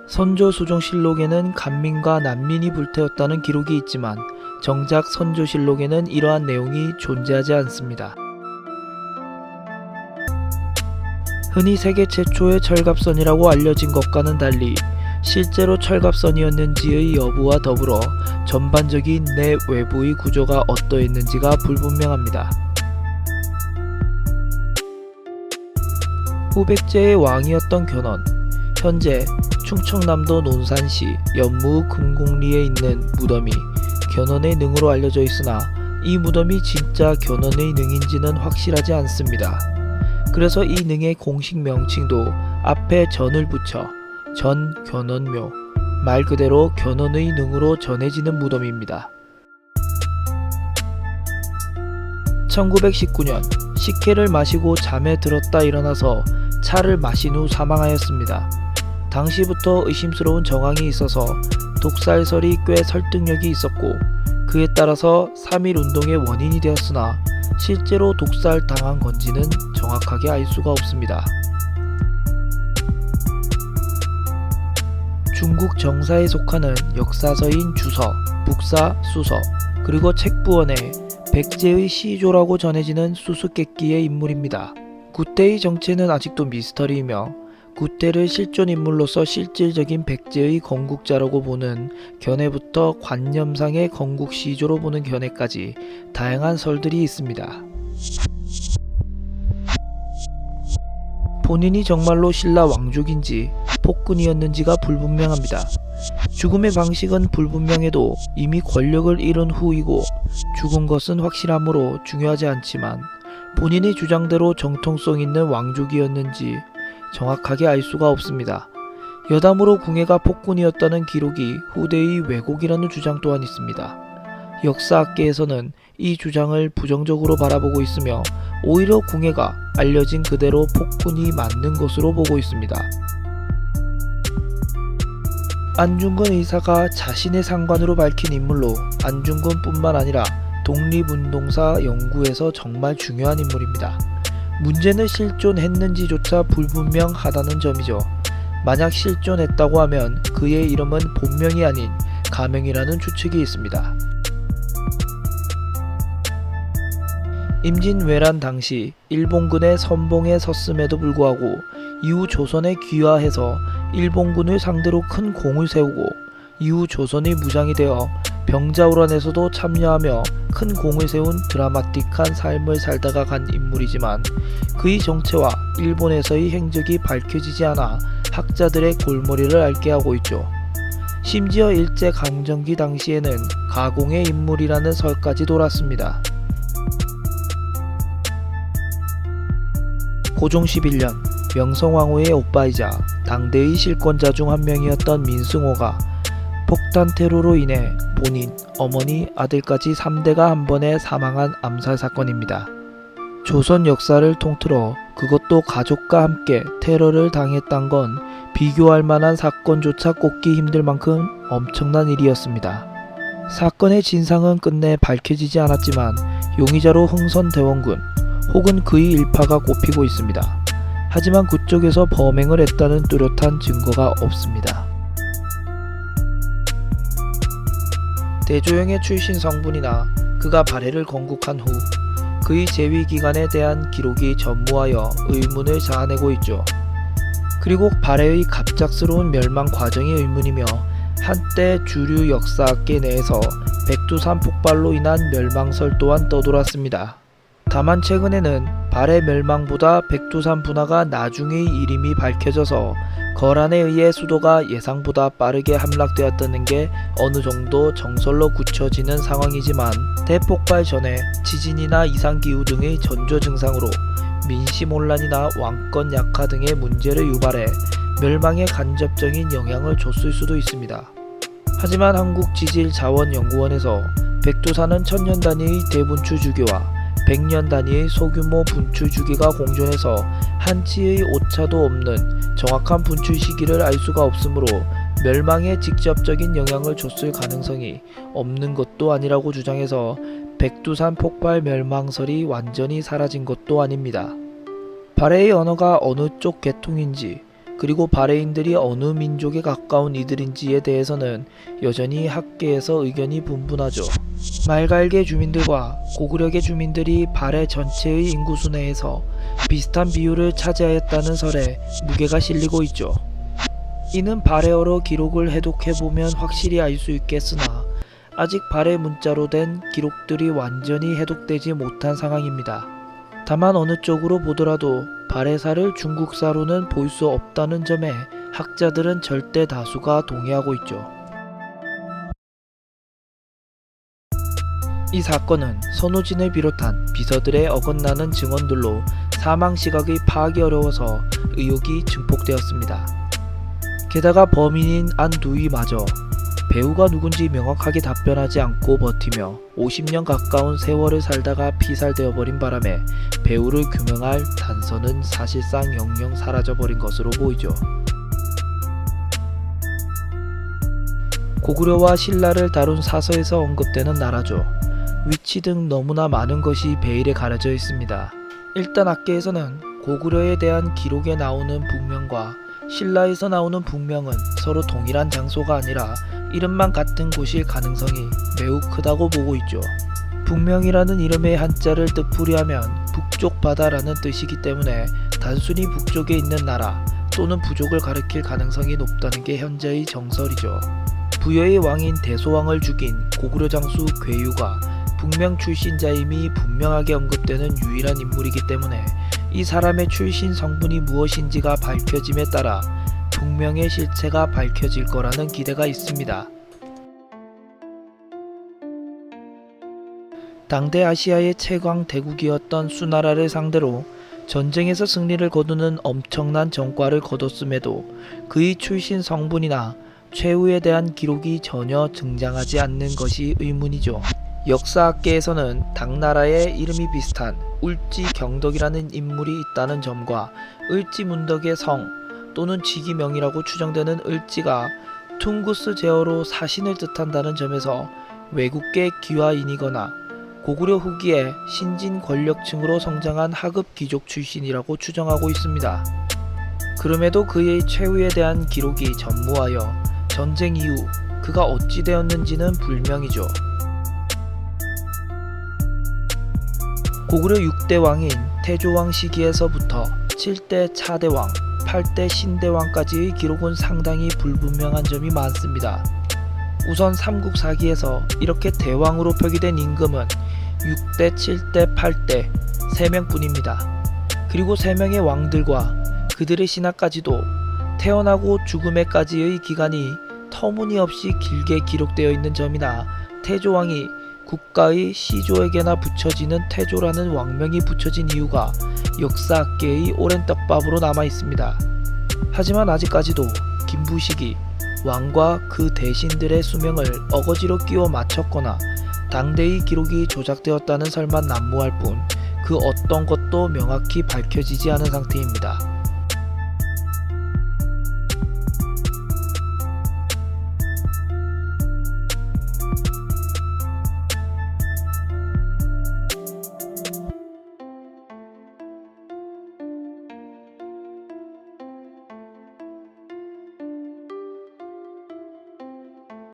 선조수종실록에는 간민과 난민이 불태웠다는 기록이 있지만 정작 선조실록에는 이러한 내용이 존재하지 않습니다. 흔히 세계 최초의 철갑선이라고 알려진 것과는 달리 실제로 철갑선이었는지의 여부와 더불어 전반적인 내 외부의 구조가 어떠했는지가 불분명합니다. 후백제의 왕이었던 견훤, 현재 충청남도 논산시 연무 금곡리에 있는 무덤이 견훤의 능으로 알려져 있으나 이 무덤이 진짜 견훤의 능인지는 확실하지 않습니다. 그래서 이 능의 공식 명칭도 앞에 전을 붙여 전견훤묘, 말 그대로 견훤의 능으로 전해지는 무덤입니다. 1919년 식혜를 마시고 잠에 들었다 일어나서 차를 마신 후 사망하였습니다. 당시부터 의심스러운 정황이 있어서 독살설이 꽤 설득력이 있었고 그에 따라서 3.1운동의 원인이 되었으나 실제로 독살당한 건지는 정확하게 알 수가 없습니다. 중국 정사에 속하는 역사서인 주서, 북사, 수서, 그리고 책부원에 백제의 시조라고 전해지는 수수께끼의 인물입니다. 구태의 정체는 아직도 미스터리이며 구태를 실존 인물로서 실질적인 백제의 건국자라고 보는 견해부터 관념상의 건국 시조로 보는 견해까지 다양한 설들이 있습니다. 본인이 정말로 신라 왕족인지 폭군이었는지가 불분명합니다. 죽음의 방식은 불분명해도 이미 권력을 잃은 후이고 죽은 것은 확실하므로 중요하지 않지만 본인의 주장대로 정통성 있는 왕족이었는지 정확하게 알 수가 없습니다. 여담으로 궁예가 폭군이었다는 기록이 후대의 왜곡이라는 주장 또한 있습니다. 역사학계에서는 이 주장을 부정적으로 바라보고 있으며 오히려 궁예가 알려진 그대로 폭군이 맞는 것으로 보고 있습니다. 안중근 의사가 자신의 상관으로 밝힌 인물로 안중근뿐만 아니라 독립운동사 연구에서 정말 중요한 인물입니다. 문제는 실존했는지조차 불분명하다는 점이죠. 만약 실존했다고 하면 그의 이름은 본명이 아닌 가명이라는 추측이 있습니다. 임진왜란 당시 일본군의 선봉에 섰음에도 불구하고 이후 조선에 귀화해서 일본군을 상대로 큰 공을 세우고 이후 조선이 무장이 되어 병자호란에서도 참여하며 큰 공을 세운 드라마틱한 삶을 살다가 간 인물이지만 그의 정체와 일본에서의 행적이 밝혀지지 않아 학자들의 골머리를 앓게 하고 있죠. 심지어 일제강점기 당시에는 가공의 인물이라는 설까지 돌았습니다. 고종 11년 명성황후의 오빠이자 당대의 실권자 중 한 명이었던 민승호가 폭탄 테러로 인해 본인, 어머니, 아들까지 3대가 한 번에 사망한 암살 사건입니다. 조선 역사를 통틀어 그것도 가족과 함께 테러를 당했단 건 비교할 만한 사건조차 꼽기 힘들 만큼 엄청난 일이었습니다. 사건의 진상은 끝내 밝혀지지 않았지만 용의자로 흥선대원군 혹은 그의 일파가 꼽히고 있습니다. 하지만 그쪽에서 범행을 했다는 뚜렷한 증거가 없습니다. 대조영의 출신 성분이나 그가 발해를 건국한 후 그의 재위 기간에 대한 기록이 전무하여 의문을 자아내고 있죠. 그리고 발해의 갑작스러운 멸망 과정이 의문이며 한때 주류 역사학계 내에서 백두산 폭발로 인한 멸망설 또한 떠돌았습니다. 다만 최근에는 발해 멸망보다 백두산 분화가 나중의 일임이 밝혀져서 거란에 의해 수도가 예상보다 빠르게 함락되었다는 게 어느 정도 정설로 굳혀지는 상황이지만 대폭발 전에 지진이나 이상기후 등의 전조 증상으로 민심혼란이나 왕권 약화 등의 문제를 유발해 멸망에 간접적인 영향을 줬을 수도 있습니다. 하지만 한국지질자원연구원에서 백두산은 1000년 단위의 대분출 주기와 100년 단위의 소규모 분출 주기가 공존해서 한치의 오차도 없는 정확한 분출 시기를 알 수가 없으므로 멸망에 직접적인 영향을 줬을 가능성이 없는 것도 아니라고 주장해서 백두산 폭발 멸망설이 완전히 사라진 것도 아닙니다. 발해의 언어가 어느 쪽 계통인지 그리고 바레인들이 어느 민족에 가까운 이들인지에 대해서는 여전히 학계에서 의견이 분분하죠. 말갈계 주민들과 고구려계 주민들이 바레 전체의 인구수 내에서 비슷한 비율을 차지하였다는 설에 무게가 실리고 있죠. 이는 바레어로 기록을 해독해보면 확실히 알 수 있겠으나 아직 바레 문자로 된 기록들이 완전히 해독되지 못한 상황입니다. 다만 어느 쪽으로 보더라도 바레사를 중국사로는 볼 수 없다는 점에 학자들은 절대 다수가 동의하고 있죠. 이 사건은 선우진을 비롯한 비서들의 어긋나는 증언들로 사망 시각의 파악이 어려워서 의혹이 증폭되었습니다. 게다가 범인인 안두이마저 배우가 누군지 명확하게 답변하지 않고 버티며 50년 가까운 세월을 살다가 피살되어 버린 바람에 배우를 규명할 단서는 사실상 영영 사라져버린 것으로 보이죠. 고구려와 신라를 다룬 사서에서 언급되는 나라죠. 위치 등 너무나 많은 것이 베일에 가려져 있습니다. 일단 학계에서는 고구려에 대한 기록에 나오는 북명과 신라에서 나오는 북명은 서로 동일한 장소가 아니라 이름만 같은 곳일 가능성이 매우 크다고 보고 있죠. 북명이라는 이름의 한자를 뜻풀이하면 북쪽 바다라는 뜻이기 때문에 단순히 북쪽에 있는 나라 또는 부족을 가리킬 가능성이 높다는 게 현재의 정설이죠. 부여의 왕인 대소왕을 죽인 고구려 장수 괴유가 북명 출신자임이 분명하게 언급되는 유일한 인물이기 때문에 이 사람의 출신 성분이 무엇인지가 밝혀짐에 따라 북명의 실체가 밝혀질 거라는 기대가 있습니다. 당대 아시아의 최강 대국이었던 수나라를 상대로 전쟁에서 승리를 거두는 엄청난 전과를 거뒀음에도 그의 출신 성분이나 최후에 대한 기록이 전혀 등장하지 않는 것이 의문이죠. 역사학계에서는 당나라의 이름이 비슷한 울지경덕이라는 인물이 있다는 점과 을지문덕의 성 또는 직위명이라고 추정되는 을지가 퉁구스 제어로 사신을 뜻한다는 점에서 외국계 기와인이거나 고구려 후기에 신진 권력층으로 성장한 하급 귀족 출신이라고 추정하고 있습니다. 그럼에도 그의 최후에 대한 기록이 전무하여 전쟁 이후 그가 어찌 되었는지는 불명이죠. 고구려 6대 왕인 태조왕 시기에서부터 7대 차대왕, 8대 신대왕까지의 기록은 상당히 불분명한 점이 많습니다. 우선 삼국사기에서 이렇게 대왕으로 표기된 임금은 6대, 7대, 8대 3명뿐입니다. 그리고 3명의 왕들과 그들의 신하까지도 태어나고 죽음에까지의 기간이 터무니없이 길게 기록되어 있는 점이나 태조왕이 국가의 시조에게나 붙여지는 태조라는 왕명이 붙여진 이유가 역사학계의 오랜 떡밥으로 남아 있습니다. 하지만 아직까지도 김부식이 왕과 그 대신들의 수명을 어거지로 끼워 맞췄거나 당대의 기록이 조작되었다는 설만 난무할 뿐 그 어떤 것도 명확히 밝혀지지 않은 상태입니다.